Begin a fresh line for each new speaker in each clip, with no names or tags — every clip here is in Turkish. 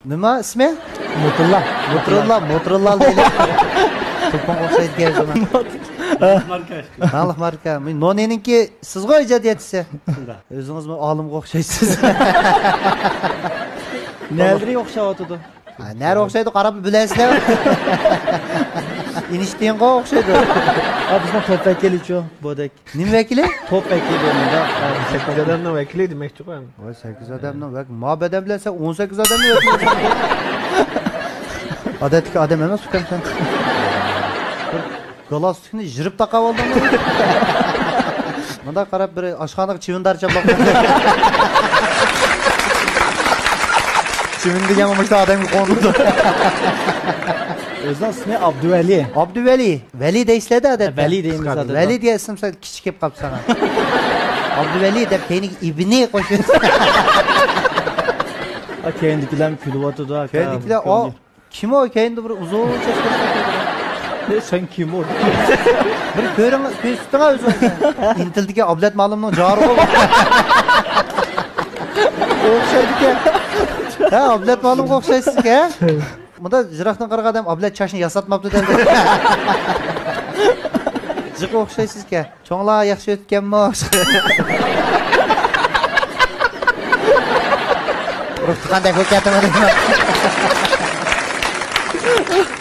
Nima ismi? Motorola deydi. To'pon o'xshaydi gazman. Aniq marka. Noneninki sizga ijod etsa. O'zingizmi olimga o'xshaysiz.
Näldir o'xshayotidu?
Nari o'xshaydi qarab bilasizlar. Inishtenga o'xshaydi.
Bizning top vakilichu bodek.
Nim vakili?
Top vakili bunda.
8 odamning vakili demakchi qo'yam.
Voy 8 odamning vakili. Ma'badam bilasa 18 odamni vakili. Odatdagi odam emas ukamsan. Galostikni jirib taqab oldimmi? Bunda qarab bir oshxonaga chivindarcha boqdi. Chivin degan mana shu odamga qo'ndi.
O'zining ismi Abduvali.
Abduvali. Vali deysizlar-da odatda.
Vali deymiz odatda.
Vali degan ism sal kichik kelib qolibdi sana. Abduvali deb keyingi ibni qo'shib.
Kendikilar kulyapti-da.
Kendikilar o kim o keyindi bir uzun chashma.
Sen kim o?
Bir ko'ring, ko'rsatding o'zing. Intildagi Ablat Ma'lumning jori bo'l. O'xshaydi-ku. Ha, Ablat Ma'lumga o'xshaysiz-ku. Bunda jiroqdan qaragan odam Ablat chashni yasatmabdi dedi. Jiq o'xshaysiz-ku. Cho'nglar yaxshi o'tganmi? Ruhni qanday ko'katimi?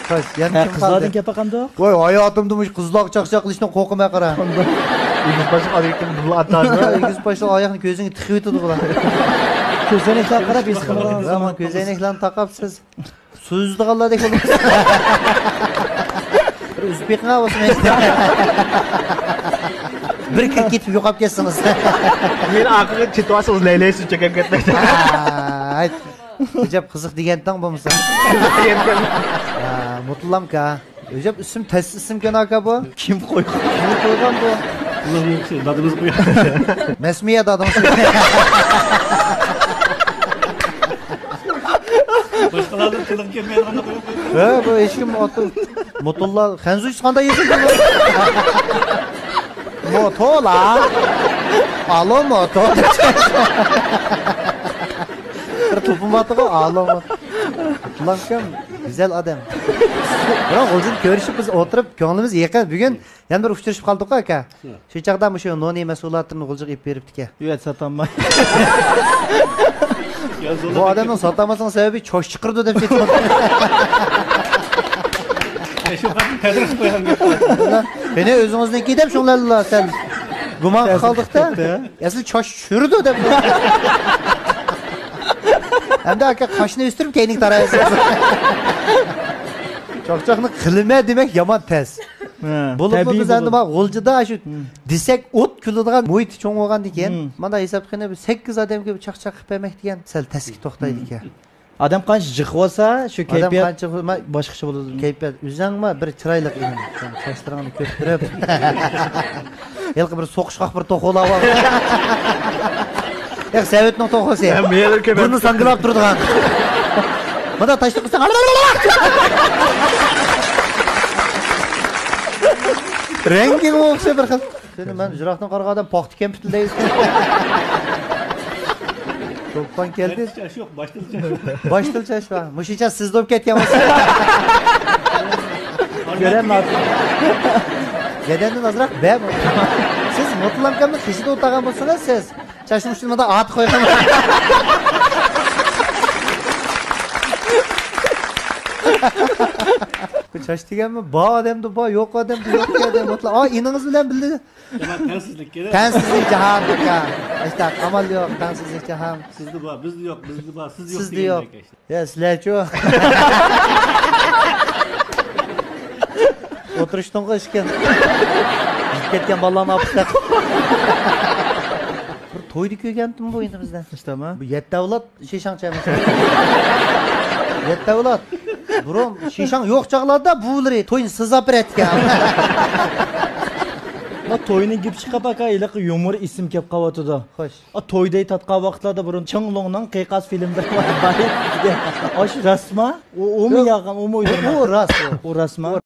Qizlarning gapi qandoq?
Voy, hayotimda mush qizloq chaqchaq qilishdan qo'rqmay qara.
Egiz boshliq oyoqni bular atardi.
Egiz boshliq oyoqni ko'zingga tiqib yetadi bular.
Ko'zoynaklar qarab es qilgan
zaman ko'zoynaklarni taqabsiz. So'zdiganlardek bo'libsiz. Bir o'zbekni bo'lsin. Bir kir ketib yo'qolib ketsiniz.
Men aqlga chetoasiz laylaysiz chekib ketmaydi.
Ay, Ijab qiziq degandan bo'lmasa. Mutlamka. Ijab ism test ismkan aka bu.
Kim qo'ygan?
Kim qo'ygan bu?
Dadimiz qo'ygan.
Masmiya dadimiz.
Boshqalarning qilib kelmaydiganini qo'yib qo'ydi.
Ha, bu hech kim Mutulla Xanzuch qanday yesin? Motola. Alo moto. Bir to'pim batiga alo. Mutlamkam güzel adam. Biroq o'zini ko'rishib biz o'tirib ko'nglimiz yaqin. Bugun yana bir uchrashib qoldik aka. Shu chaqda shu noni mas'uliyatini g'uljiq ib beribdi-ku.
Yo'q, sotaman.
Bu odamning sotamasning sababi chosh chiqirdi deb ketdi.
Shu qanday tadris qo'ygan gap.
Beni o'zingizniki deb shunlarlar sen gumon qildik-da. Asli chosh tushirdi deb. Hamda aka qoshni o'stirib keyinlik tarayasiz. Choqchoqni qilma demak yomon tez. Bo'lib biz endi bak g'uljida shu desak o't kuladigan muhit cho'ng bo'lgan ekan. Mana hisob qilib 8 odamga chaqchaq qilib bermak degan sal taski to'xtaydi ekan.
Odam qancha jiq bo'lsa, shu kayfiyat
qancha
boshqacha bo'ladi.
Kayfiyat o'zingmi bir chiroyli qiling. Chashtirangni ko'ptirib. Yilqi bir so'qishqoq bir to'qolab ol. Yo'q, Savetning to'qosi. Buni sangilab turadigan. Mana tashliq qilsang. Renging o'xsha bir xil. Seni men jiroqdan qaragan poxti kempitildayiz. To'pdan keldi.
Chash yo'q,
boshtil chash bor. Mushicha siz bo'lib ketgan bo'lsa.
Ko'raman.
Gadandan azroq bab. Siz mutlamkamni qishida o'tagan bo'lsangiz, siz chashning ustiga ot qo'yaman. Bu chash deganmi? Bor odamda bor, yo'q odamda yo'q odam. Mutlaq. Iningiz bilan bildi.
Tensizlik kerak.
Tensizlik jahon aka. Işte amal yo'q, tensizlik jahon.
Sizda bor, bizda yo'q, bizda bor, siz yo'q.
Sizda yo'q. Ya sizlarchi. O'tirishdan qo'shgan. Ketgan ballani olib bir to'yni ko'rgandim bu endi
İştemi?
Bu 7 avlod shishangchamiz. 7 avlod. Burun shishang yo'q chaqlarda bular to'yni sizab beretgan.
To'yni gip chiqib aka iliq yumor ism kelib qoladi.
Xo'sh.
To'yda tatgan vaqtlarda burun Chonglongning qiyiqas filmida bor. Osh rasma? O mu yaqin, o mu
O ras.
O rasma.